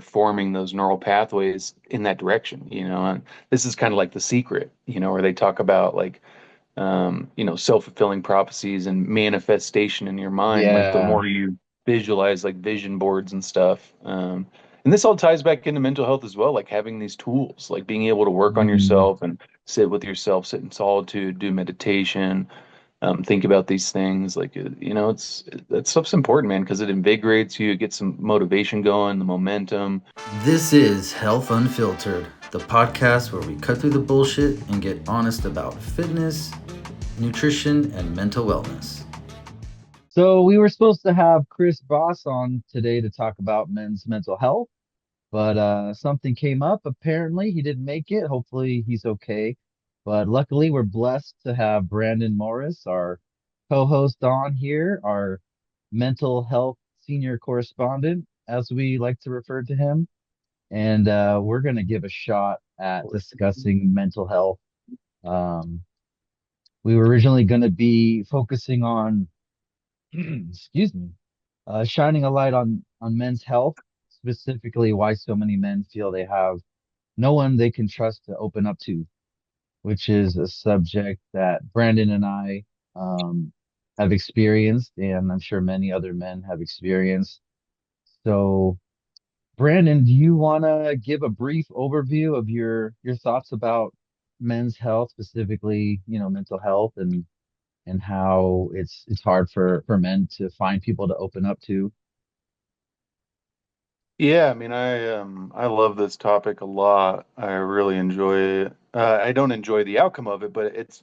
start forming those neural pathways in that direction, and this is kind of like The Secret, where they talk about like self-fulfilling prophecies and manifestation in your mind. Like the Yeah. more you visualize like vision boards and stuff. And this all ties back into mental health as well, like having these tools, like being able to work on Mm. yourself and sit with yourself, sit in solitude, do meditation, think about these things. Like, it's that stuff's important, man, because it invigorates you, it gets some motivation going, the momentum. This is Health Unfiltered, the podcast where we cut through the bullshit and get honest about fitness, nutrition, and mental wellness. So, we were supposed to have Chris Voss on today to talk about men's mental health, but something came up. Apparently, he didn't make it. Hopefully, he's okay. But luckily, we're blessed to have Brandon Morris, our co-host, on here, our mental health senior correspondent, as we like to refer to him. And we're going to give a shot at discussing mental health. Um, we were originally going to be focusing on, excuse me, shining a light on men's health, specifically why so many men feel they have no one they can trust to open up to, which is a subject that Brandon and I have experienced, and I'm sure many other men have experienced. So, Brandon, do you want to give a brief overview of your thoughts about men's health, specifically, mental health, and how it's hard for men to find people to open up to? Yeah, I mean, I love this topic a lot. I really enjoy it. I don't enjoy the outcome of it, but it's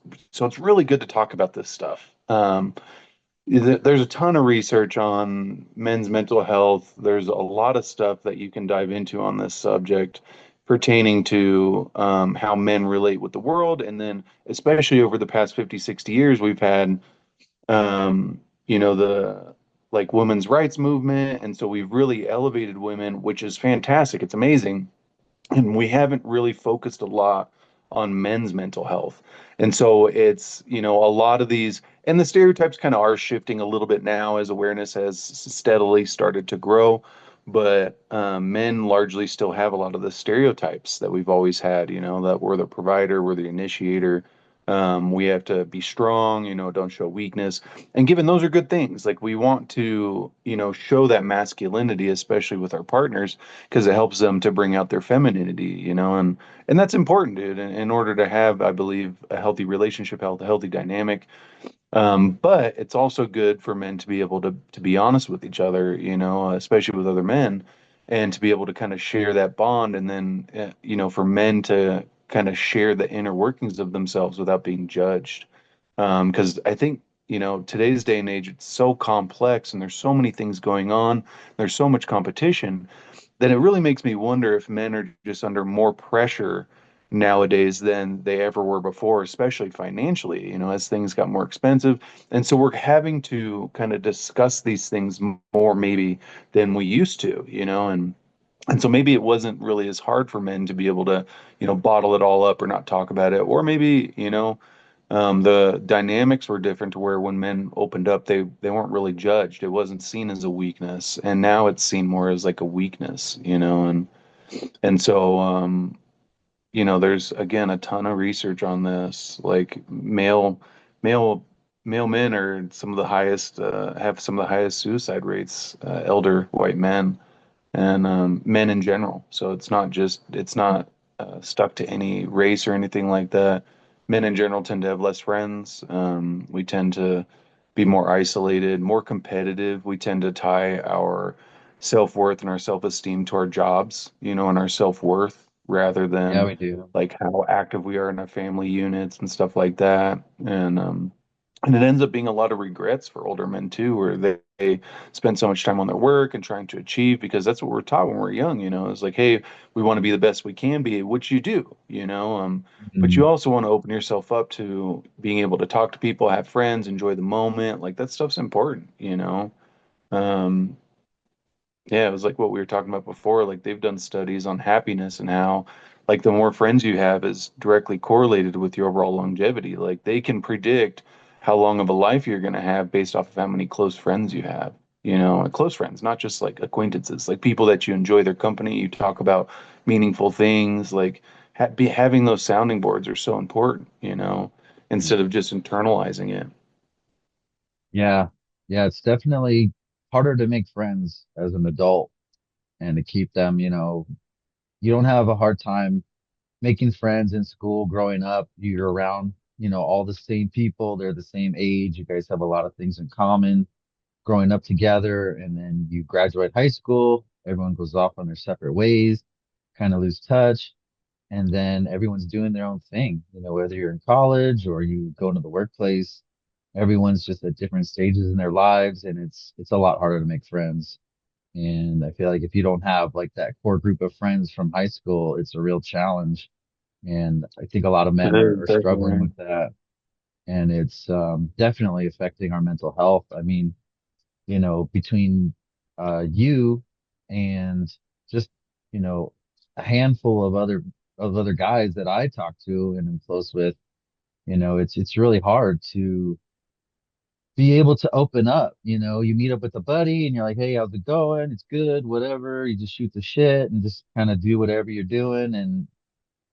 really good to talk about this stuff. There's a ton of research on men's mental health. There's a lot of stuff that you can dive into on this subject pertaining to how men relate with the world. And then, especially over the past 50, 60 years, we've had the like women's rights movement. And so we've really elevated women, which is fantastic. It's amazing. And we haven't really focused a lot on men's mental health. And so it's, a lot of these, and the stereotypes kind of are shifting a little bit now as awareness has steadily started to grow. But men largely still have a lot of the stereotypes that we've always had, that we're the provider, we're the initiator. We have to be strong, don't show weakness. And given those are good things, like we want to, show that masculinity, especially with our partners, because it helps them to bring out their femininity, and that's important, dude, in order to have, I believe, a healthy relationship, a healthy dynamic. But it's also good for men to be able to be honest with each other, especially with other men, and to be able to kind of share that bond, and then for men to kind of share the inner workings of themselves without being judged. Because I think, today's day and age, it's so complex and there's so many things going on. There's so much competition that it really makes me wonder if men are just under more pressure nowadays than they ever were before, especially financially, as things got more expensive. And so we're having to kind of discuss these things more maybe than we used to, and so maybe it wasn't really as hard for men to be able to, bottle it all up or not talk about it. Or maybe, the dynamics were different to where when men opened up, they weren't really judged. It wasn't seen as a weakness. And now it's seen more as like a weakness, and so there's again a ton of research on this. Like male male men are some of the highest have some of the highest suicide rates, elder white men and men in general. So it's not stuck to any race or anything like that. Men in general tend to have less friends. We tend to be more isolated, more competitive. We tend to tie our self-worth and our self-esteem to our jobs, and our self-worth rather Yeah, than we do. like how active we are in our family units and stuff like that. And it ends up being a lot of regrets for older men too, where they spend so much time on their work and trying to achieve because that's what we're taught when we're young, It's like, hey, we want to be the best we can be, which you do, but you Mhm. also want to open yourself up to being able to talk to people, have friends, enjoy the moment. Like that stuff's important. Um, yeah, it was like what we were talking about before. Like they've done studies on happiness and how like the more friends you have is directly correlated with your overall longevity. Like they can predict how long of a life you're going to have based off of how many close friends you have, close friends, not just like acquaintances, like people that you enjoy their company, you talk about meaningful things, like having those sounding boards are so important, instead of just internalizing it. Yeah. Yeah, it's definitely harder to make friends as an adult and to keep them, you don't have a hard time making friends in school growing up. You're around, all the same people. They're the same age. You guys have a lot of things in common growing up together. And then you graduate high school. Everyone goes off on their separate ways, kind of lose touch. And then everyone's doing their own thing, whether you're in college or you go into the workplace, everyone's just at different stages in their lives. And it's a lot harder to make friends. And I feel like if you don't have like that core group of friends from high school, it's a real challenge. And I think a lot of It men is are struggling definitely. with that. And it's definitely affecting our mental health. I mean, between you and just, you know, a handful of other guys that I talk to and am close with, it's really hard to be able to open up. You meet up with a buddy and you're like, hey, how's it going? It's good, whatever. You just shoot the shit and just kind of do whatever you're doing. And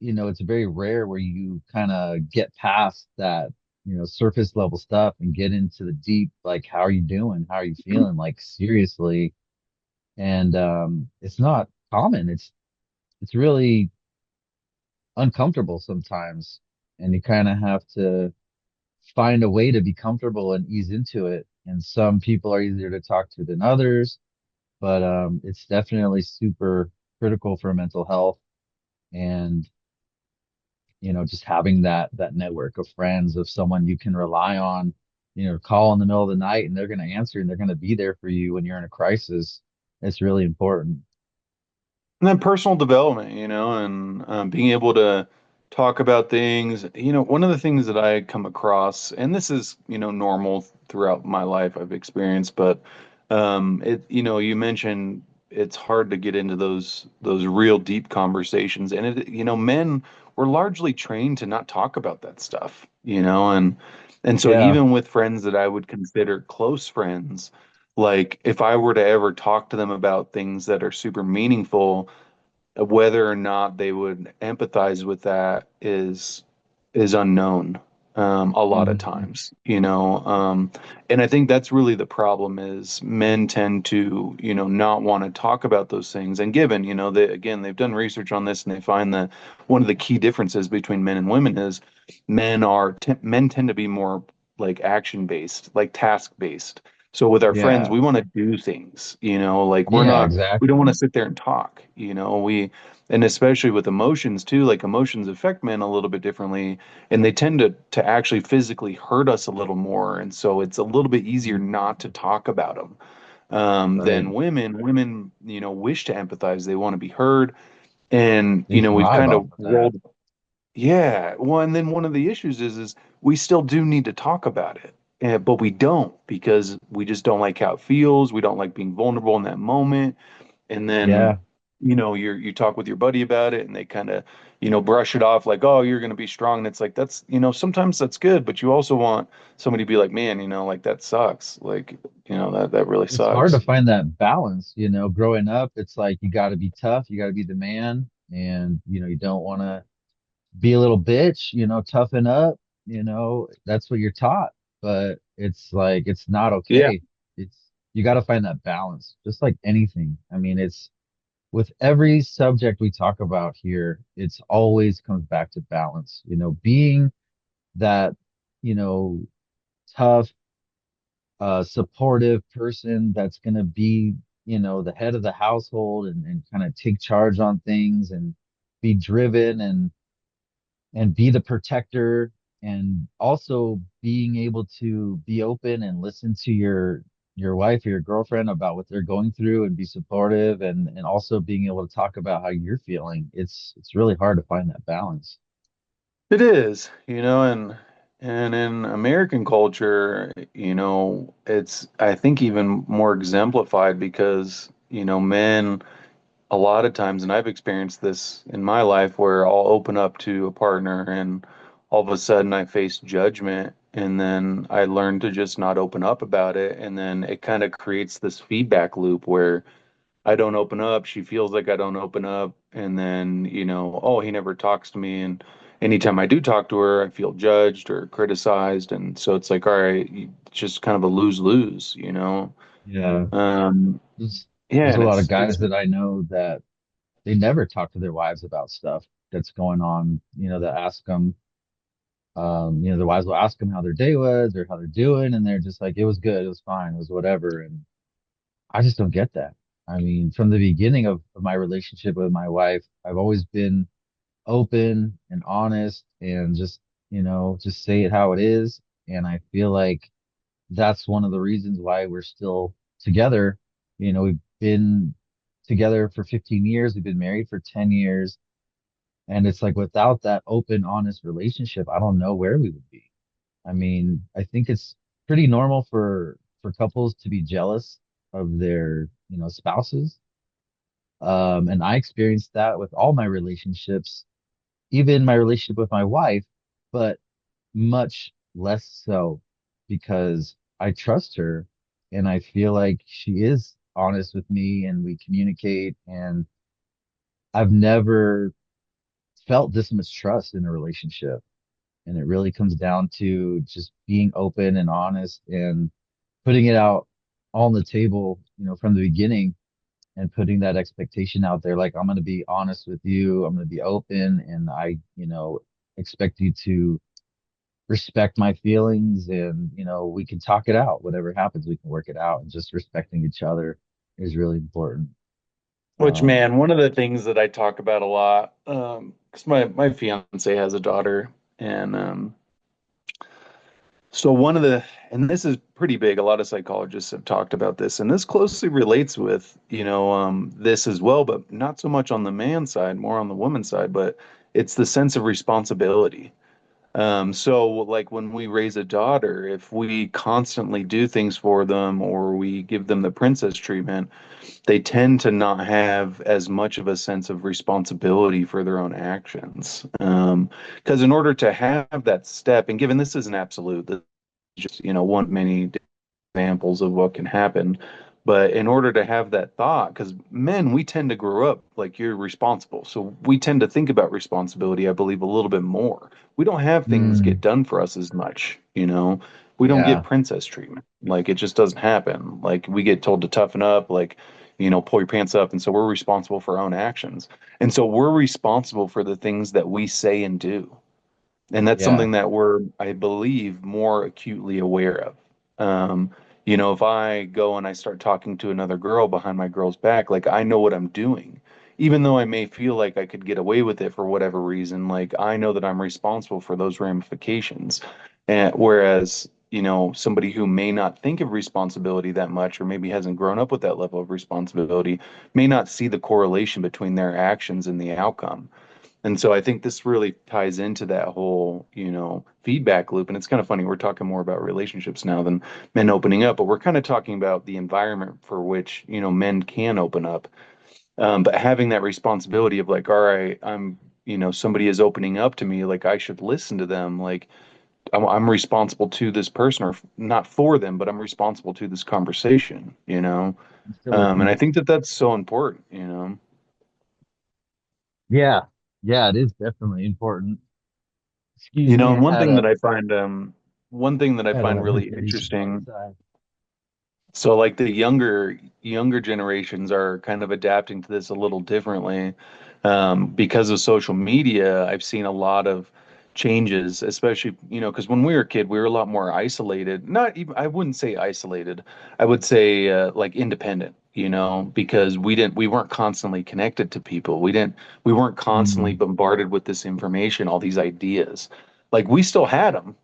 it's very rare where you kind of get past that, surface level stuff and get into the deep, like, how are you doing? How are you feeling? Like, seriously. And it's not common. It's really uncomfortable sometimes. And you kind of have to find a way to be comfortable and ease into it. And some people are easier to talk to than others, but it's definitely super critical for mental health. And just having that network of friends, of someone you can rely on, call in the middle of the night and they're going to answer and they're going to be there for you when you're in a crisis. It's really important. And then personal development, and being able to talk about things. One of the things that I come across, and this is, normal throughout my life I've experienced, but you mentioned it's hard to get into those real deep conversations. And men were largely trained to not talk about that stuff, and so Yeah, even with friends that I would consider close friends, like if I were to ever talk to them about things that are super meaningful, whether or not they would empathize with that is unknown, a lot of hmm, times, and I think that's really the problem is men tend to, not want to talk about those things. And given, they've done research on this and they find that one of the key differences between men and women is men tend to be more like action based, like task based. So with our friends, yeah, we want to do things, like yeah, we don't want exactly. to sit there and talk, and especially with emotions too, like emotions affect men a little bit differently, and they tend to actually physically hurt us a little more. And so it's a little bit easier not to talk about them, Right. than women. Women, wish to empathize. They want to be heard. And, They we've thrive kind off of of that. rolled. Yeah. Well, and then one of the issues is we still do need to talk about it. But we don't because we just don't like how it feels. We don't like being vulnerable in that moment. And then, Yeah, you talk with your buddy about it and they kind of, brush it off like, oh, you're going to be strong. And it's like, that's, sometimes that's good, but you also want somebody to be like, man, like that sucks. Like, that really it's hard to sucks. find that balance, growing up, it's like you got to be tough, you got to be the man, and you don't want to be a little bitch, toughen up, that's what you're taught. But it's like it's not Yeah. okay. It's You got to find that balance, just like anything. I mean, it's with every subject we talk about here, it's always comes back to balance, being that, you know, tough, supportive person that's going to be, the head of the household and kind of take charge on things and be driven and be the protector, and also being able to be open and listen to your wife or your girlfriend about what they're going through and be supportive, and also being able to talk about how you're feeling. It's really hard to find that balance. It is, and in American culture, it's, I think, even more exemplified because, men a lot of times, and I've experienced this in my life where I'll open up to a partner and all of a sudden I face judgment and then I learned to just not open up about it, and then it kind of creates this feedback loop where I don't open up, she feels like I don't open up, and then, oh, he never talks to me, and anytime I do talk to her, I feel judged or criticized, and so it's like, all right, it's just kind of a lose-lose. Yeah. Um, yeah, There's a and lot of it's guys that I know that they never talk to their wives about stuff that's going on, that ask them, their wives will ask them how their day was or how they're doing, and they're just like, it was good, it was fine, it was whatever. And I just don't get that. I mean, from the beginning of my relationship with my wife, I've always been open and honest and just say it how it is. And I feel like that's one of the reasons why we're still together. We've been together for 15 years, we've been married for 10 years. And it's like without that open, honest relationship, I don't know where we would be. I mean, I think it's pretty normal for couples to be jealous of their, spouses. And I experienced that with all my relationships, even my relationship with my wife, but much less so because I trust her and I feel like she is honest with me and we communicate, and I've never felt this much trust in a relationship. And it really comes down to just being open and honest and putting it out on the table, from the beginning, and putting that expectation out there. Like, I'm going to be honest with you. I'm going to be open, and I expect you to respect my feelings, and, we can talk it out. Whatever happens, we can work it out, and just respecting each other is really important. which, Um, man, one of the things that I talk about a lot, because my fiance has a daughter, and so one of the, and this is pretty big, a lot of psychologists have talked about this, and this closely relates with, this as well, but not so much on the man side, more on the woman side, but it's the sense of responsibility. So like when we raise a daughter, if we constantly do things for them or we give them the princess treatment, they tend to not have as much of a sense of responsibility for their own actions. Because in order to have that step, and given this is an absolute, this is just, one many examples of what can happen. But in order to have that thought, because men, we tend to grow up like you're responsible. So we tend to think about responsibility, I believe, a little bit more. We don't have things get mm, done for us as much. We don't get yeah, princess treatment. Like it just doesn't happen. Like we get told to toughen up, like, pull your pants up. And so we're responsible for our own actions. And so we're responsible for the things that we say and do. And that's yeah, something that we're, I believe, more acutely aware of. Um, if I go and I start talking to another girl behind my girl's back, like I know what I'm doing. Even though I may feel like I could get away with it for whatever reason, like I know that I'm responsible for those ramifications. And whereas, somebody who may not think of responsibility that much, or maybe hasn't grown up with that level of responsibility, may not see the correlation between their actions and the outcome. And so I think this really ties into that whole, feedback loop. And it's kind of funny, we're talking more about relationships now than men opening up, but we're kind of talking about the environment for which, men can open up. But having that responsibility of like, all right, somebody is opening up to me, like I should listen to them. Like I'm responsible to this person, or not for them, but I'm responsible to this conversation. I'm still with And I you. think that that's so important. Yeah, yeah, it is definitely important. Excuse me, And one thing that I I had a find really reservation interesting, outside. so like the younger generations are kind of adapting to this a little differently. Because of social media, I've seen a lot of changes, especially, because when we were a kid, we were a lot more isolated. Not even, I wouldn't say isolated. I would say like independent, because we weren't constantly connected to people. We weren't constantly Mm, bombarded with this information, all these ideas. Like we still had them,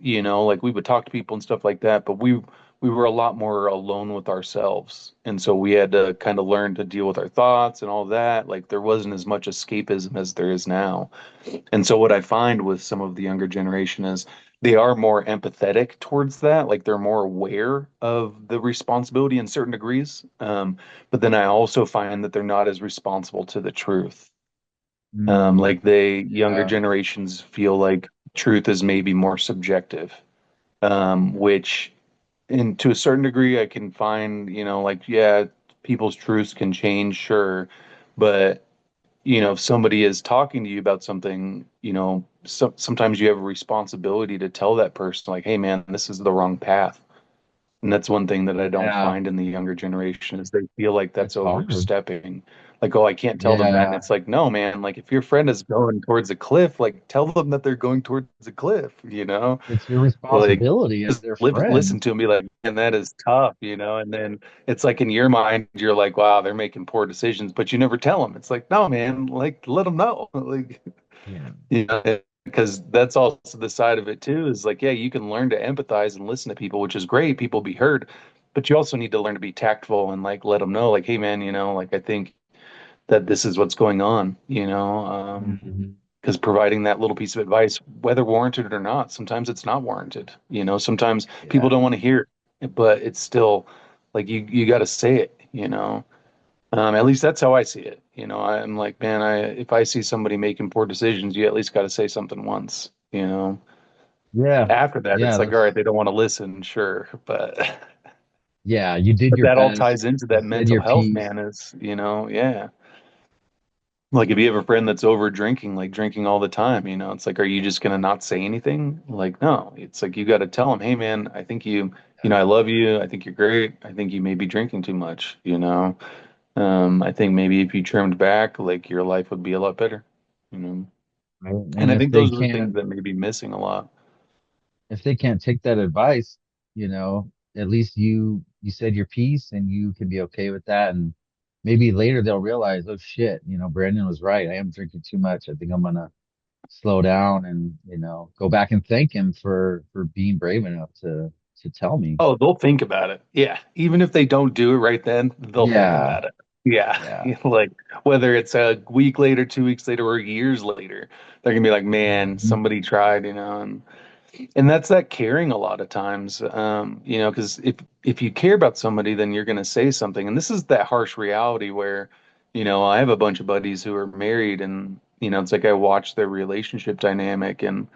like we would talk to people and stuff like that, but we were a lot more alone with ourselves. And so we had to kind of learn to deal with our thoughts and all that. Like there wasn't as much escapism as there is now. And so what I find with some of the younger generation is they are more empathetic towards that. Like they're more aware of the responsibility in certain degrees. But then I also find that they're not as responsible to the truth. mm, Like they younger yeah, generations feel like truth is maybe more subjective. which, and to a certain degree, I can find, like, yeah, people's truths can change, sure, but if somebody is talking to you about something, sometimes you have a responsibility to tell that person, like, hey, man, this is the wrong path. And that's one thing that I don't Yeah, find in the younger generation is they feel like that's it's hard. overstepping. Like, oh, I can't tell them that. And Yeah, it's like, no, man, like if your friend is going towards a cliff, like tell them that they're going towards a cliff. it's your Like responsibility as just their listen friend. to me like, and that is tough. And then it's like in your mind, you're like, wow, they're making poor decisions, but you never tell them. It's like, no, man, like let them know. Like, Yeah. because that's also the side of it too, is like, yeah, you can learn to empathize and listen to people, which is great. People be heard, but you also need to learn to be tactful and like let them know, like, hey, man, like I think that this is what's going on. Mhm. Because providing that little piece of advice, whether warranted or not, sometimes it's not warranted. Sometimes people Yeah. don't want to hear it, but it's still like you got to say it. At least that's how I see it. I'm like, man, if I see somebody making poor decisions, you at least got to say something once. Yeah. After that, Yeah, it's like, all right, that's they don't want to listen, sure, but yeah, you did but your that all best. ties into You that said mental your health, piece. man. Yeah. Like if you have a friend that's over drinking, like drinking all the time, it's like, are you just gonna not say anything? Like, no, it's like you got to tell them, hey, man, I think I love you. I think you're great. I think you may be drinking too much. I think maybe if you trimmed back, like your life would be a lot better. Right? And And I think those are the things that may be missing a lot. if they can't take that advice, at least you said your piece and you can be okay with that. And maybe later they'll realize, oh shit, Brandon was right. I am drinking too much. I think I'm gonna slow down and, go back and thank him for being brave enough to tell me. Oh, they'll think about it. Yeah. Even if they don't do it right then, they'll think Yeah. about it. Yeah. Yeah. Like whether it's a week later, 2 weeks later, or years later, they're gonna be like, man, Mhm. somebody tried. And that's that caring a lot of times, because if you care about somebody, then you're gonna say something. And this is that harsh reality where, I have a bunch of buddies who are married and, it's like I watch their relationship dynamic and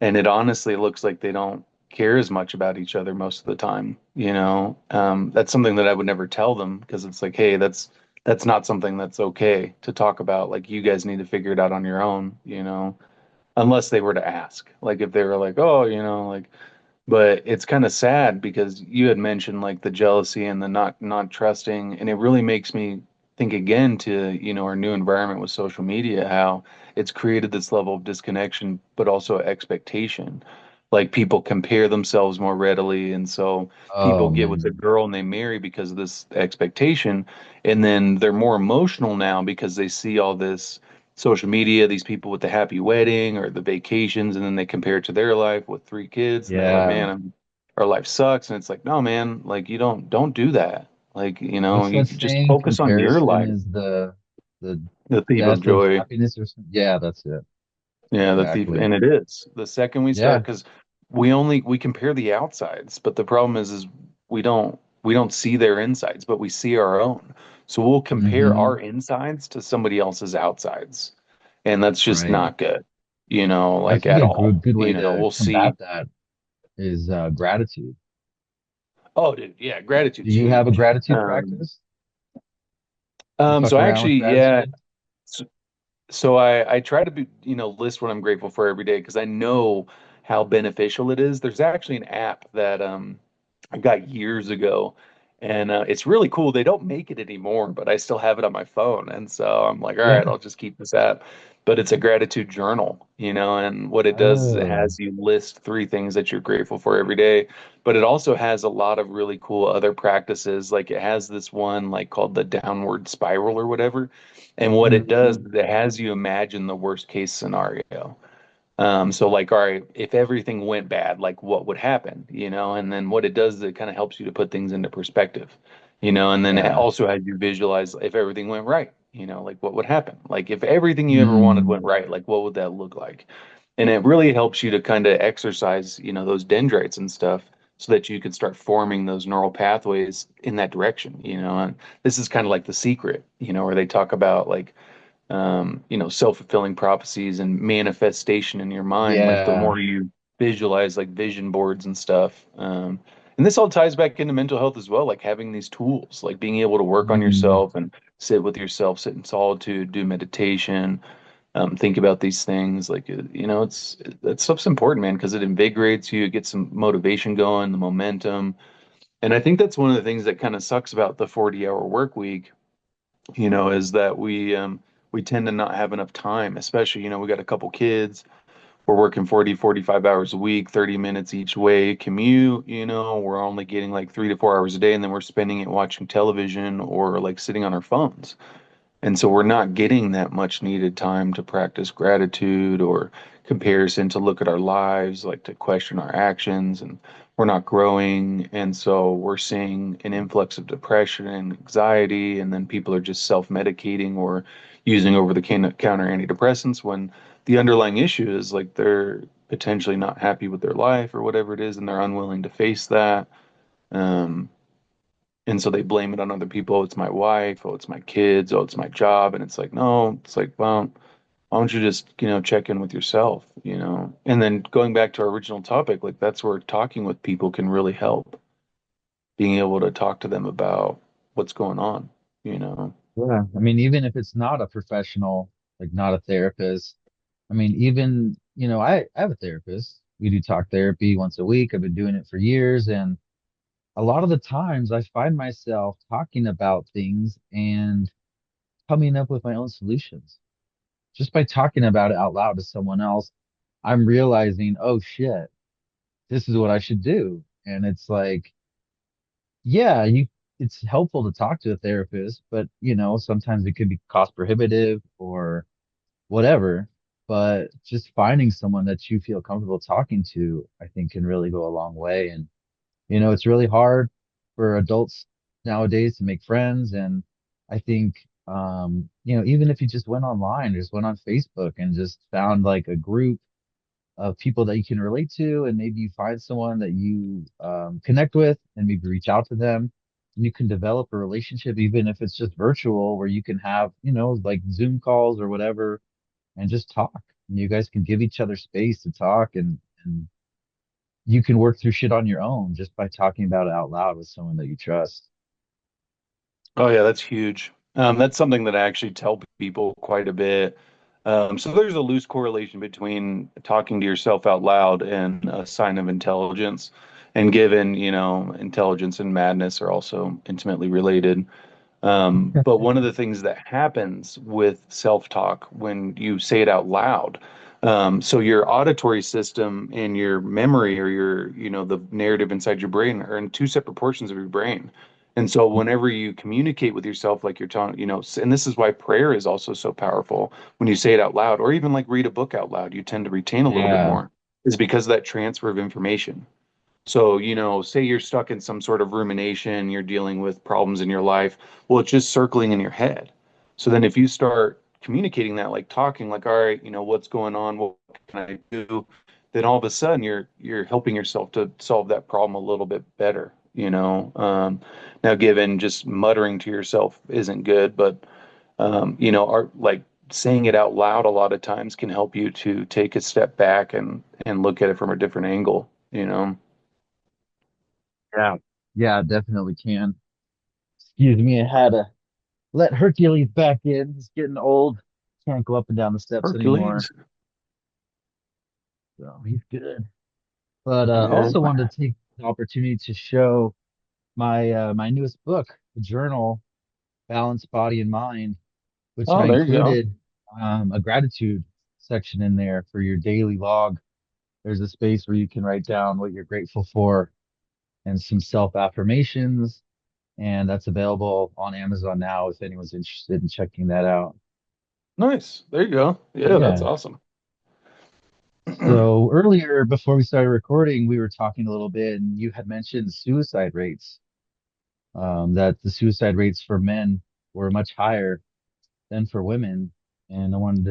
it honestly looks like they don't care as much about each other most of the time. That's something that I would never tell them because it's like, hey, that's not something that's okay to talk about. Like you guys need to figure it out on your own, unless they were to ask. Like if they were like, oh, like, but it's kind of sad because you had mentioned like the jealousy and the not trusting, and it really makes me think again to, our new environment with social media, how it's created this level of disconnection, but also expectation. Like people compare themselves more readily, and so people Oh get with a man. girl and they marry because of this expectation, and then they're more emotional now because they see all this social media, these people with the happy wedding or the vacations, and then they compare it to their life with 3 kids, and they're like, Yeah. man, our life sucks. And it's like, no, man, like you don't do that. Like, What's you that just saying? focus on your Comparison life, is the the thief of death of joy. happiness or something. Yeah, that's it. Yeah, the thief, Exactly. and it is the second we start Yeah. because we compare the outsides, but the problem is we don't see their insides, but we see our own. So we'll compare Hmm. our insides to somebody else's outsides, and that's just Right. not good, I like think at a all. good way to We'll see. combat that is gratitude. Oh, dude, yeah, Do gratitude's you have a huge. gratitude practice? You So fuck I around with actually, yeah. gratitude? So I try to list what I'm grateful for every day because I know how beneficial it is. There's actually an app that I got years ago, and it's really cool. They don't make it anymore, but I still have it on my phone, and so I'm like, all right, Yeah. I'll just keep this app. But it's a gratitude journal, and what it does is it Oh. has you list 3 things that you're grateful for every day. But it also has a lot of really cool other practices. Like it has this one like called the downward spiral or whatever. And what it does Hmm. is it has you imagine the worst case scenario. So like, all right, if everything went bad, like what would happen? And then what it does is it kind of helps you to put things into perspective, and then it Yeah. also has you visualize if everything went right, like what would happen? Like if everything you ever wanted Mm. went right, like what would that look like? And it really helps you to kind of exercise, those dendrites and stuff so that you can start forming those neural pathways in that direction. And this is kind of like The Secret, where they talk about like self-fulfilling prophecies and manifestation in your mind. Like the Yeah. more you visualize like vision boards and stuff. And this all ties back into mental health as well, like having these tools, like being able to work on Mm, yourself and sit with yourself, sit in solitude, do meditation, think about these things. Like, it's that stuff's important, man, because it invigorates you, it gets some motivation going, the momentum. And I think that's one of the things that kind of sucks about the 40-hour work week, is that we tend to not have enough time, especially, we got a couple kids. We're working 40, 45 hours a week, 30 minutes each way commute, we're only getting like 3 to 4 hours a day, and then we're spending it watching television or like sitting on our phones. And so we're not getting that much needed time to practice gratitude or comparison, to look at our lives, like to question our actions, and we're not growing. And so we're seeing an influx of depression and anxiety, and then people are just self-medicating or using over-the-counter antidepressants when the underlying issue is like they're potentially not happy with their life or whatever it is, and they're unwilling to face that. Um, and so they blame it on other people. Oh, it's my wife. Oh, it's my kids. Oh, it's my job. And it's like, no, it's like, well, why don't you just, check in with yourself? And then going back to our original topic, like that's where talking with people can really help, being able to talk to them about what's going on. yeah. I mean, even if it's not a professional, like not a therapist, I mean, even, I have a therapist. We do talk therapy once a week. I've been doing it for years. And a lot of the times I find myself talking about things and coming up with my own solutions. Just by talking about it out loud to someone else, I'm realizing, oh shit, this is what I should do. And it's like, yeah, it's helpful to talk to a therapist, but sometimes it could be cost prohibitive or whatever. But just finding someone that you feel comfortable talking to, I think can really go a long way. And it's really hard for adults nowadays to make friends. And I think, even if you just went online, just went on Facebook and just found like a group of people that you can relate to, and maybe you find someone that you connect with and maybe reach out to them. And you can develop a relationship, even if it's just virtual, where you can have, like Zoom calls or whatever, and just talk. And you guys can give each other space to talk, and you can work through shit on your own just by talking about it out loud with someone that you trust. Oh yeah, that's huge. That's something that I actually tell people quite a bit. So there's a loose correlation between talking to yourself out loud and a sign of intelligence. And given, intelligence and madness are also intimately related. But one of the things that happens with self-talk when you say it out loud, so your auditory system and your memory, or the narrative inside your brain, are in two separate portions of your brain. And so whenever you communicate with yourself, like you're telling, and this is why prayer is also so powerful when you say it out loud, or even like read a book out loud, you tend to retain a little bit Yeah. more, is because of that transfer of information. So, say you're stuck in some sort of rumination, you're dealing with problems in your life. Well, it's just circling in your head. So then if you start communicating that, like talking, like, all right, what's going on? What can I do? Then all of a sudden you're helping yourself to solve that problem a little bit better. Now given just muttering to yourself isn't good, but like saying it out loud a lot of times can help you to take a step back and look at it from a different angle. Yeah. Yeah, definitely can. Excuse me, I had to let Hercules back in. He's getting old. Can't go up and down the steps anymore. Hercules. So he's good. But Yeah. also wanted to take the opportunity to show my newest book, the journal, Balanced Body and Mind, which I Oh, there you go. included a gratitude section in there for your daily log. There's a space where you can write down what you're grateful for and some self affirmations. And that's available on Amazon now if anyone's interested in checking that out. Nice. There you go. Yeah, that's Yeah. awesome. So earlier, before we started recording, we were talking a little bit, and you had mentioned suicide rates, that the suicide rates for men were much higher than for women. And I wanted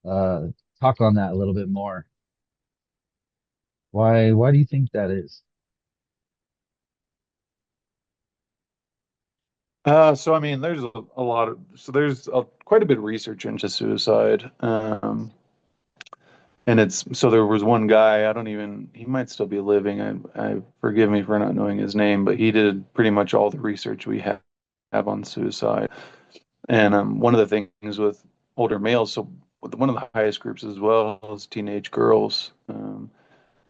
to talk on that a little bit more. Why do you think that is? So I mean, there's a lot of, so there's quite a bit of research into suicide. And it's so there was one guy, I don't even, he might still be living. I forgive me for not knowing his name, but he did pretty much all the research we have on suicide. And one of the things with older males, so one of the highest groups as well is teenage girls.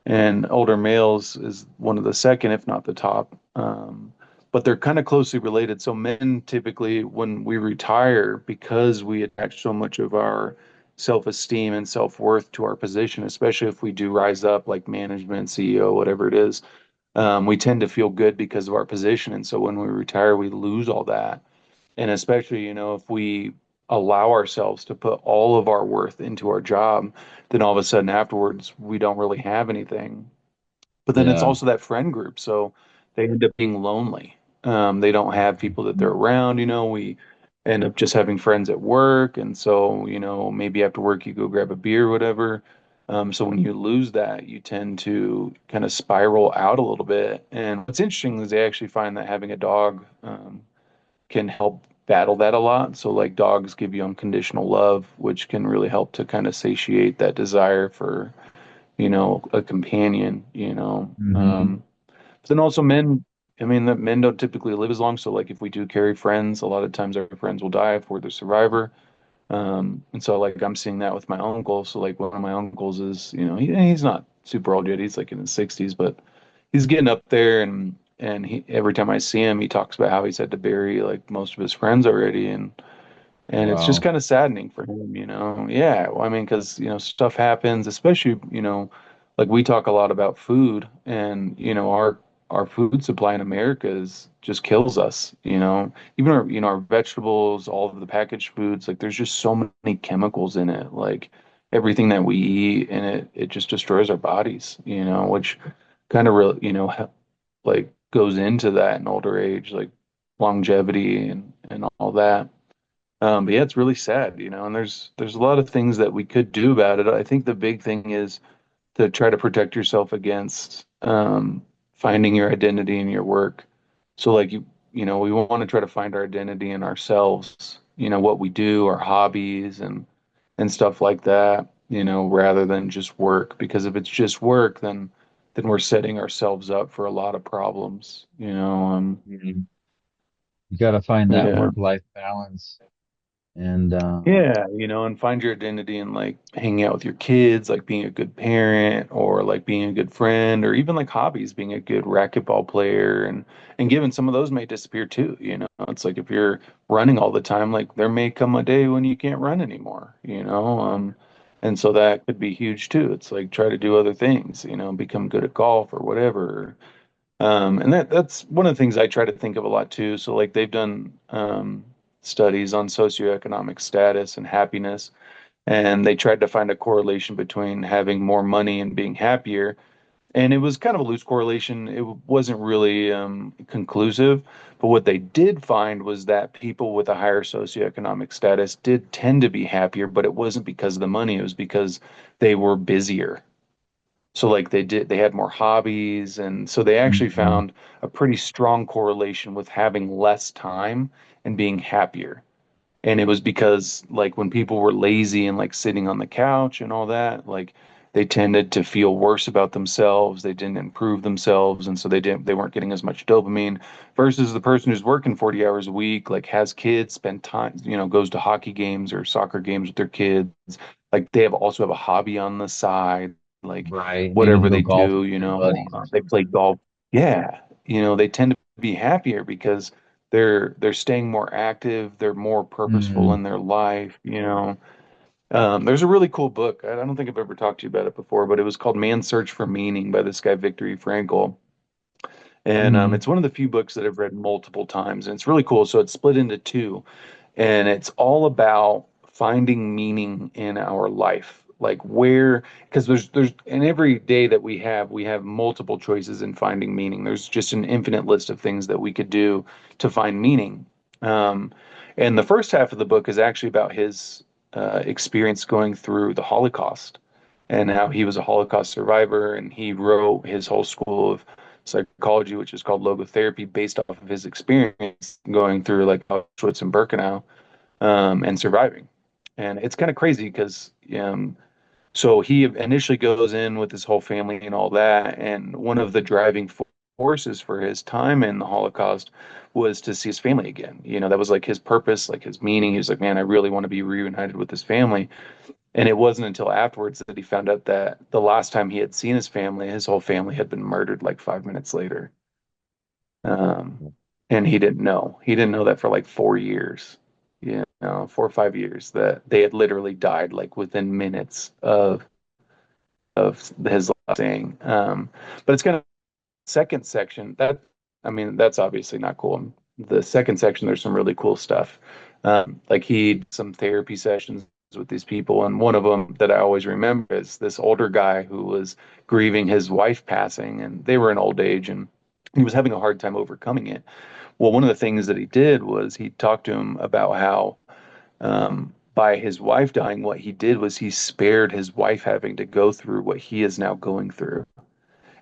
And older males is one of the second, if not the top. But they're kind of closely related. So men typically, when we retire, because we attach so much of our self-esteem and self-worth to our position, especially if we do rise up like management, CEO, whatever it is, we tend to feel good because of our position. And so when we retire, we lose all that. And especially, if we allow ourselves to put all of our worth into our job, then all of a sudden afterwards, we don't really have anything. But then it's Yeah. also that friend group. So they end up being lonely. They don't have people that they're around. We end up just having friends at work. And so, maybe after work, you go grab a beer or whatever. So when you lose that, you tend to kind of spiral out a little bit. And what's interesting is they actually find that having a dog, can help battle that a lot. So like dogs give you unconditional love, which can really help to kind of satiate that desire for, a companion, Hmm. But then also men, I mean, the men don't typically live as long. So like if we do carry friends, a lot of times our friends will die if we're the survivor. And so like I'm seeing that with my uncle. So like one of my uncles is, he's not super old yet. He's like in his 60s, but he's getting up there, and he every time I see him, he talks about how he's had to bury like most of his friends already, and it's just Wow. kind of saddening for him. Yeah, well, I mean, because stuff happens, especially like we talk a lot about food, and our food supply in America is just kills us. Even our vegetables, all of the packaged foods, like there's just so many chemicals in it, like everything that we eat, and it just destroys our bodies. Which kind of really like goes into that in older age, like longevity and all that. But yeah, it's really sad, and there's a lot of things that we could do about it. I think the big thing is to try to protect yourself against finding your identity in your work. So like we want to try to find our identity in ourselves, what we do, our hobbies and stuff like that, rather than just work. Because if it's just work, then we're setting ourselves up for a lot of problems. Mhm. You got to find that Yeah. work-life balance. And Yeah, and find your identity in like hanging out with your kids, like being a good parent or like being a good friend, or even like hobbies, being a good racquetball player, and given some of those may disappear too. It's like if you're running all the time, like there may come a day when you can't run anymore. And so that could be huge too. It's like try to do other things, become good at golf or whatever. And that's one of the things I try to think of a lot too. So like they've done studies on socioeconomic status and happiness, and they tried to find a correlation between having more money and being happier. And it was kind of a loose correlation. It wasn't really conclusive. But what they did find was that people with a higher socioeconomic status did tend to be happier, but it wasn't because of the money. It was because they were busier. So like they had more hobbies, and so they actually mhm. found a pretty strong correlation with having less time and being happier. And it was because like when people were lazy and like sitting on the couch and all that, like they tended to feel worse about themselves. They didn't improve themselves, and so they weren't getting as much dopamine versus the person who's working 40 hours a week, like has kids, spend time, goes to hockey games or soccer games with their kids. Like they also have a hobby on the side, like Right. Maybe you whatever can go they golf do, with your buddies or they play something. golf. Yeah, they tend to be happier because they're staying more active, they're more purposeful Mm. in their life. There's a really cool book. I don't think I've ever talked to you about it before, but it was called Man's Search for Meaning by this guy Viktor Frankl. And Hmm. it's one of the few books that I've read multiple times, and it's really cool. So it's split into two, and it's all about finding meaning in our life, like where, because there's in every day that we have multiple choices in finding meaning. There's just an infinite list of things that we could do to find meaning. um, and the first half of the book is actually about his experience going through the Holocaust and how he was a Holocaust survivor, and he wrote his whole school of psychology, which is called logotherapy, based off of his experience going through like Auschwitz and Birkenau, and surviving. And it's kind of crazy because So he initially goes in with his whole family and all that. And one of the driving forces for his time in the Holocaust was to see his family again. That was like his purpose, like his meaning. He was like, man, I really want to be reunited with his family. And it wasn't until afterwards that he found out that the last time he had seen his whole family had been murdered like 5 minutes later. Um, and he didn't know. He didn't know that for like 4 years, 4 or 5 years, that they had literally died like within minutes of his last saying. But it's kind of second section that, I mean, that's obviously not cool. The second section, there's some really cool stuff. Like he did some therapy sessions with these people, and one of them that I always remember is this older guy who was grieving his wife passing, and they were in old age, and he was having a hard time overcoming it. Well, one of the things that he did was he talked to him about how, by his wife dying, what he did was he spared his wife having to go through what he is now going through,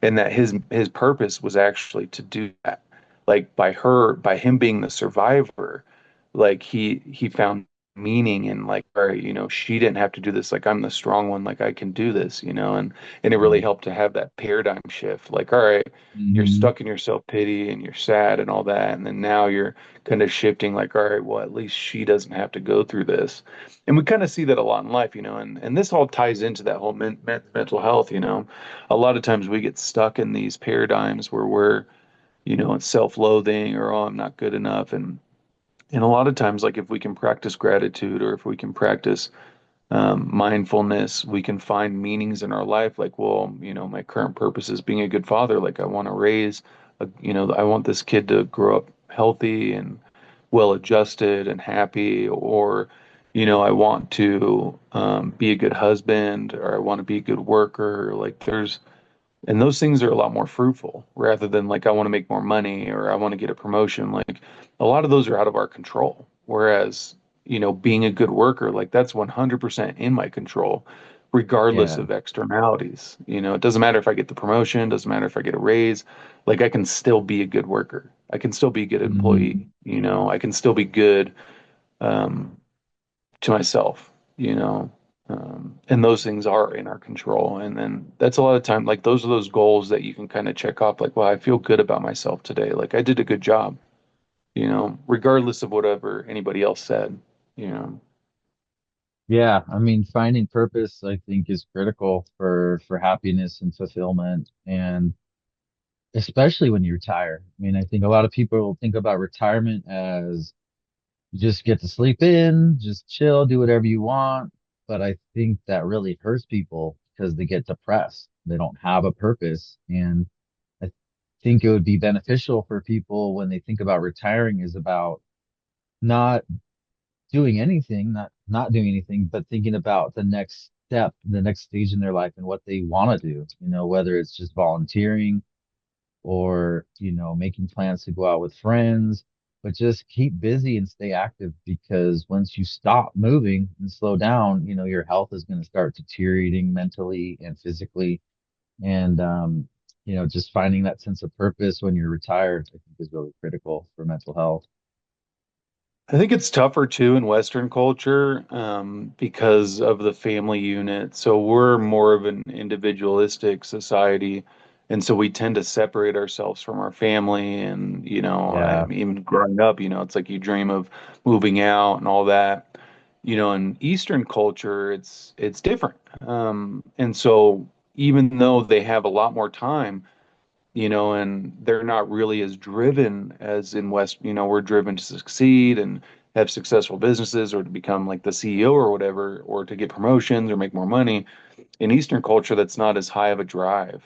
and that his purpose was actually to do that. Like by him being the survivor, like he found meaning in, like, all right, she didn't have to do this, like I'm the strong one, like I can do this, and it really helped to have that paradigm shift. Like, all right, you're Mm-hmm. stuck in your self-pity and you're sad and all that, and then now you're kind of shifting, like, all right, well, at least she doesn't have to go through this. And we kind of see that a lot in life, and this all ties into that whole mental health. A lot of times we get stuck in these paradigms where we're, it's self-loathing, or, oh, I'm not good enough. And a lot of times, like, if we can practice gratitude, or if we can practice mindfulness, we can find meanings in our life. Like, well, my current purpose is being a good father. Like, I want to I want this kid to grow up healthy and well adjusted and happy. Or, I want to be a good husband, or I want to be a good worker. Like, and those things are a lot more fruitful, rather than like, I want to make more money, or I want to get a promotion. Like, a lot of those are out of our control. Whereas, being a good worker, like, that's 100% in my control, regardless Yeah. of externalities. It doesn't matter if I get the promotion, doesn't matter if I get a raise. Like, I can still be a good worker. I can still be a good Mm-hmm. employee. I can still be good, um, to myself, and those things are in our control. And then that's a lot of time, like, those are those goals that you can kind of check off, like, well, I feel good about myself today. Like, I did a good job, regardless of whatever anybody else said, you know. Yeah, I mean, finding purpose, I think, is critical for happiness and fulfillment, and especially when you retire. I mean, I think a lot of people think about retirement as you just get to sleep in, just chill, do whatever you want. But I think that really hurts people because they get depressed. They don't have a purpose. And I think it would be beneficial for people when they think about retiring is about not doing anything, not doing anything, but thinking about the next step, the next stage in their life and what they want to do, whether it's just volunteering or, making plans to go out with friends, but just keep busy and stay active because once you stop moving and slow down, your health is going to start deteriorating mentally and physically. And, just finding that sense of purpose when you're retired, I think is really critical for mental health. I think it's tougher too in Western culture, because of the family unit. So we're more of an individualistic society. And so we tend to separate ourselves from our family. And, I Yeah. mean, even growing up, it's like you dream of moving out and all that. In Eastern culture, it's different. And so even though they have a lot more time, and they're not really as driven as in West. We're driven to succeed and have successful businesses, or to become like the CEO or whatever, or to get promotions or make more money. In Eastern culture, that's not as high of a drive.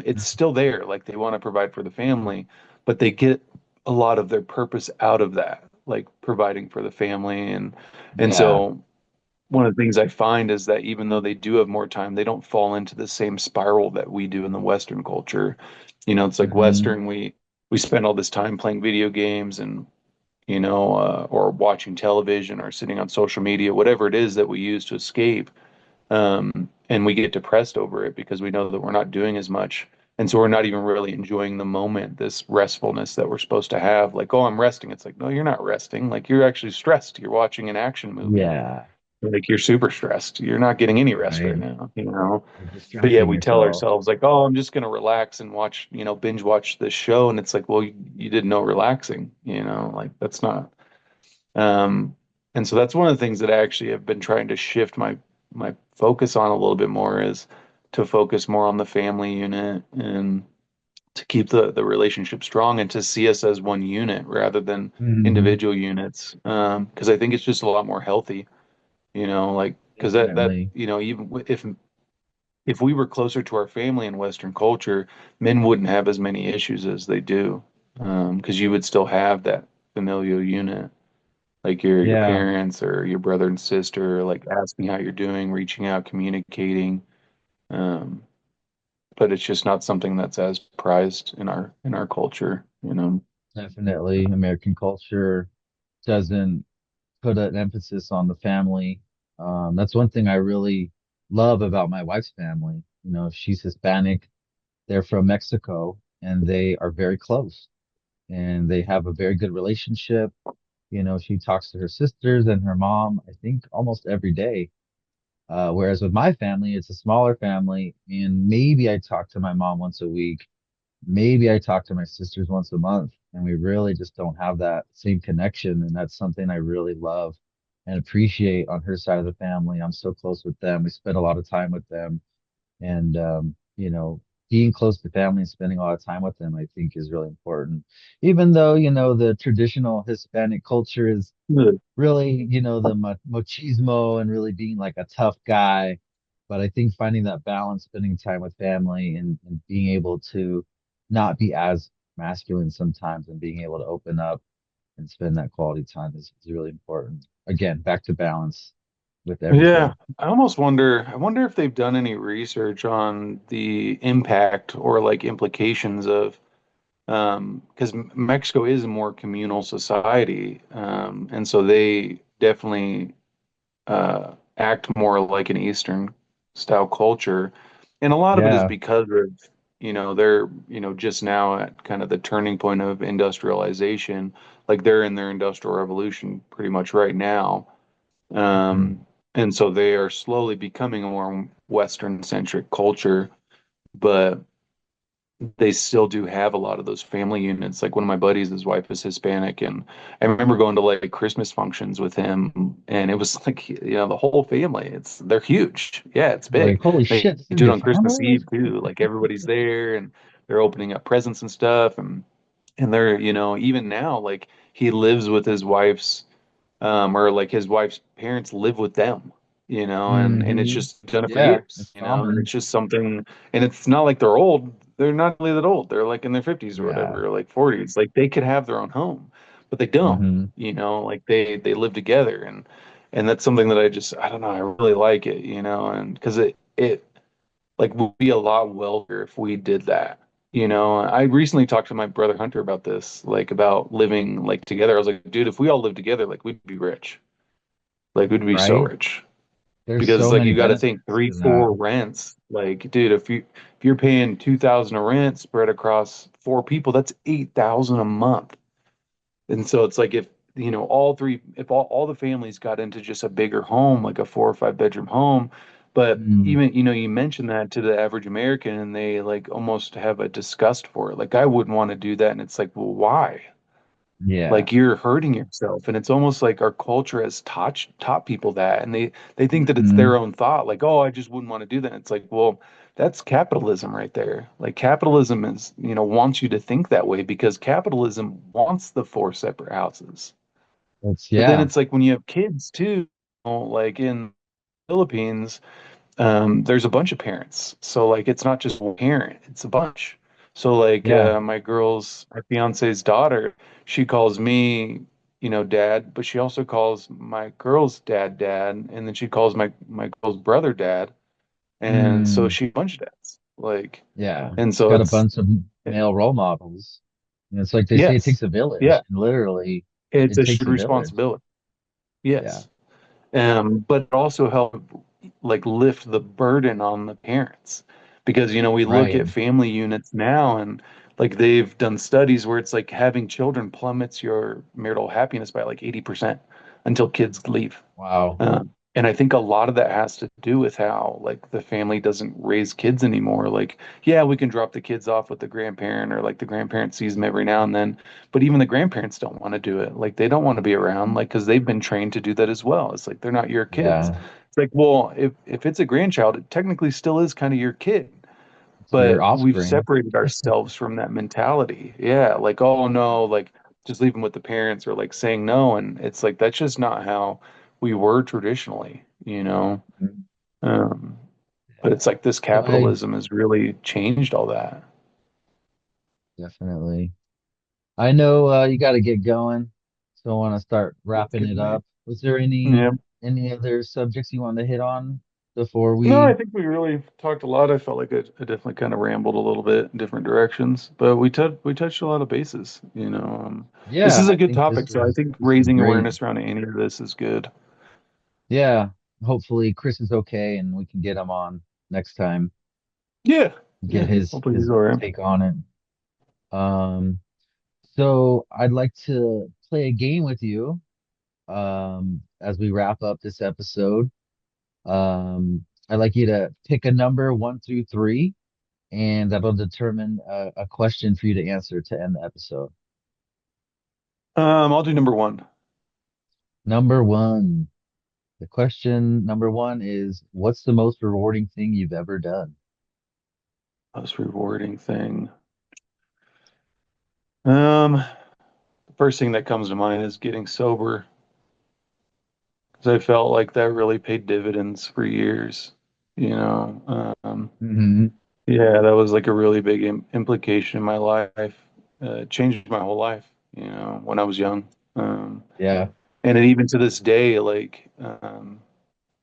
It's still there, like they want to provide for the family, but they get a lot of their purpose out of that, like providing for the family. And Yeah. so one of the things I find is that even though they do have more time, they don't fall into the same spiral that we do in the Western culture. It's like Hmm. Western, we spend all this time playing video games, and, or watching television, or sitting on social media, whatever it is that we use to escape. And we get depressed over it because we know that we're not doing as much. And so we're not even really enjoying the moment, this restfulness that we're supposed to have. Like, oh, I'm resting. It's like, no, you're not resting. Like, you're actually stressed. You're watching an action movie. Yeah. Like you're super stressed. You're not getting any rest right right? now, you know? You're But yeah, distracting we tell yourself. ourselves like, oh, I'm just gonna relax and watch, binge watch this show. And it's like, well, you didn't know relaxing, like that's not. Um, and so that's one of the things that I actually have been trying to shift my focus on a little bit more is to focus more on the family unit and to keep the relationship strong and to see us as one unit rather than Hmm. individual units. Because I think it's just a lot more healthy, like because that Definitely. even if we were closer to our family in Western culture, men wouldn't have as many issues as they do, because you would still have that familial unit, like your Yeah, parents or your brother and sister, like asking how you're doing, reaching out, communicating. Um, but it's just not something that's as prized in our culture. definitely. American culture doesn't put an emphasis on the family. That's one thing I really love about my wife's family. She's Hispanic. They're from Mexico and they are very close and they have a very good relationship. She talks to her sisters and her mom, I think almost every day. Whereas with my family, it's a smaller family and maybe I talk to my mom once a week. Maybe I talk to my sisters once a month, and we really just don't have that same connection. And that's something I really love and appreciate on her side of the family. I'm so close with them. We spend a lot of time with them. And, being close to family and spending a lot of time with them, I think is really important. Even though, the traditional Hispanic culture is Good. really, the machismo and really being like a tough guy. But I think finding that balance, spending time with family and being able to not be as masculine sometimes and being able to open up and spend that quality time is really important. Again, back to balance with Yeah, everything. I wonder if they've done any research on the impact or like implications of because Mexico is a more communal society, and so they definitely act more like an Eastern style culture. And a lot of it is Yeah. because of, they're, just now at kind of the turning point of industrialization. Like they're in their industrial revolution pretty much right now. Mhm. And so they are slowly becoming a more Western centric culture, but they still do have a lot of those family units. Like one of my buddies, his wife is Hispanic, and I remember going to like Christmas functions with him, and it was like, the whole family. They're huge. Yeah, it's You're like, big. holy They shit, this is do it your on Christmas family? Eve too. Like everybody's there and they're opening up presents and stuff, and they're, even now, like he lives with his wife's or like his wife's parents live with them, and it's Hmm. just done it for Yeah, years, it's and common. it's just something, and it's not like they're old. They're not really that old. They're like in their 50s or Yeah. whatever, or like 40s. Like they could have their own home, but they don't, Hmm. like they live together, and that's something that I don't know, I really like it, and because it like would be a lot wealthier if we did that. I recently talked to my brother Hunter about this, like about living like together. I was like, dude, if we all lived together, like we'd be rich. Like we'd be so Right? rich. There's Because so like many you got to think benefits three, to that. four rents. Like, dude, if you're paying 2,000 a rent spread across four people, that's 8,000 a month. And so it's like if all the families got into just a bigger home, like a 4 or 5 bedroom home, but Mm, even, you mentioned that to the average American and they like almost have a disgust for it. Like I wouldn't want to do that. And it's like, well, why? yeah. Like you're hurting yourself. And it's almost like our culture has taught people that. And they think that it's their Hmm. own thought. Like, oh, I just wouldn't want to do that. It's like, well, that's capitalism right there. Like capitalism is, wants you to think that way because capitalism wants the four separate houses. It's But then yeah. it's like when you have kids too, like in Philippines, there's a bunch of parents. So like it's not just one parent, it's a bunch. So like Yeah. my fiance's daughter, she calls me, dad, but she also calls my girl's dad, and then she calls my girl's brother dad. And so Mm, she a bunch of dads. Like, yeah. and She's so got a bunch of male role models. And it's like they say it takes yes. a Yeah. village. And literally, It's it a takes shared a village. responsibility. Yeah. Yes. But it also help like lift the burden on the parents because we look Right. at family units now and like they've done studies where it's like having children plummets your marital happiness by like 80% until kids leave. Wow. And I think a lot of that has to do with how like the family doesn't raise kids anymore. Like, yeah, we can drop the kids off with the grandparent or like the grandparent sees them every now and then, but even the grandparents don't want to do it. Like they don't want to be around, like because they've been trained to do that as well. It's like they're not your kids. Yeah. It's like, well, if it's a grandchild, it technically still is kind of your kid, It's your but we've offspring. separated ourselves from that mentality. Yeah, like, oh no, like just leave them with the parents or like saying no. And it's like that's just not how we were traditionally, you know? Mhm. Um, but Yeah. it's like this So I capitalism has really changed all that. definitely. I know you got to get going, so I want to start That's wrapping good, it mate. up. Was there Yeah. any other subjects you wanted to hit on before No, I we? think we really talked a lot. I felt like I definitely kind of rambled a little bit in different directions, but we touched a lot of bases. This Yeah, is a I good think topic, so I think this was raising great. awareness around any of this is good. Yeah, hopefully Chris is okay and we can get him on next time, Yeah, get yeah. Hopefully he's his all right. take on it. Um, so I'd like to play a game with you as we wrap up this episode. I'd like you to pick a number 1 through 3, and that'll determine a question for you to answer to end the episode. I'll do number one. Number one. The question number one is, what's the most rewarding thing you've ever done? Most rewarding thing. The first thing that comes to mind is getting sober, because I felt like that really paid dividends for years. You know, Hmm. yeah, that was like a really big implication in my life. It changed my whole life, when I was young. Um, Yeah. and it, even to this day, like,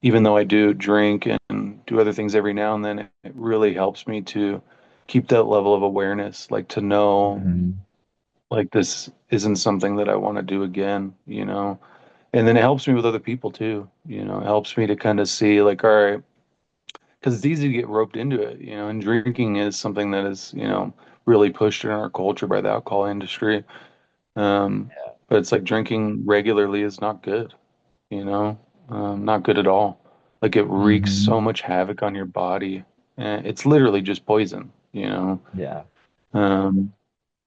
even though I do drink and do other things every now and then, it really helps me to keep that level of awareness, like to know, Hmm. like, this isn't something that I want to do again. And then it helps me with other people too. It helps me to kind of see, like, all right, because it's easy to get roped into it, and drinking is something that is really pushed in our culture by the alcohol industry. Um, but it's like drinking regularly is not good, you know, not good at all. Like it wreaks Hmm. so much havoc on your body. And it's literally just poison. Yeah. Um,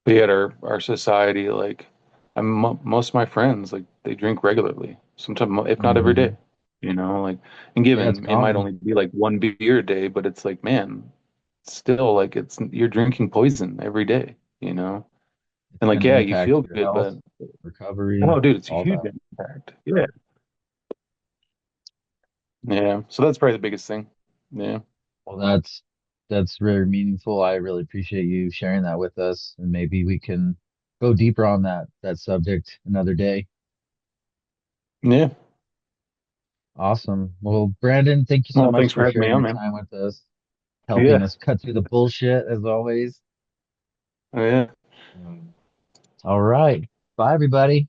but yet our society, like, most of my friends, like they drink regularly, sometimes if not every Hmm. day, like, and Yeah, it's given it might common. only be like one beer a day, but it's like, man, still like you're drinking poison every day. It's And like, going to yeah, you impact feel your good, health, but recovery, oh, dude, it's a all huge that. impact. Yeah. Yeah. So that's probably the biggest thing. Yeah. Well, that's very meaningful. I really appreciate you sharing that with us, and maybe we can go deeper on that subject another day. Yeah. Awesome. Well, Brandon, thank you so Well, much thanks for for having me sharing on, your man. time with us, helping Yeah. us cut through the bullshit as always. Oh, yeah. All right. Bye, everybody.